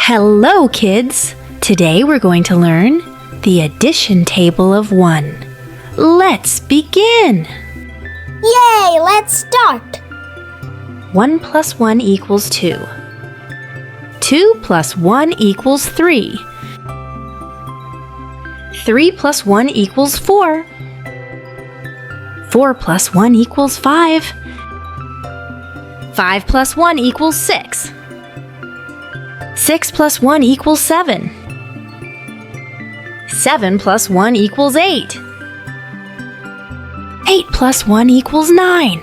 Hello, kids! Today we're going to learn the addition table of 1. Let's begin! Yay! Let's start! 1 plus 1 equals 2. 2 plus 1 equals 3. 3 plus 1 equals 4. 4 plus 1 equals 5. 5 plus 1 equals 6. 6 plus 1 equals 7. 7 plus 1 equals 8. 8 plus 1 equals 9.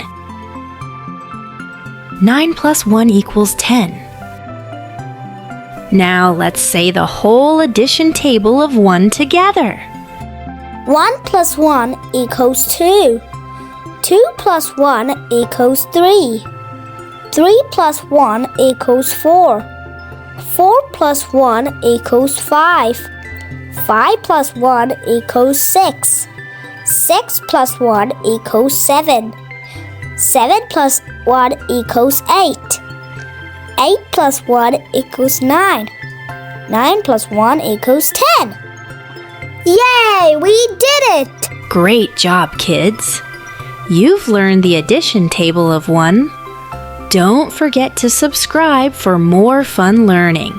9 plus 1 equals 10. Now let's say the whole addition table of 1 together. 1 plus 1 equals 2. 2 plus 1 equals 3. 3 plus 1 equals 4. 4 plus 1 equals 5. 5 plus 1 equals 6. 6 plus 1 equals 7. 7 plus 1 equals 8. 8 plus 1 equals 9. 9 plus 1 equals 10. Yay! We did it! Great job, kids! You've learned the addition table of 1. Don't forget to subscribe for more fun learning.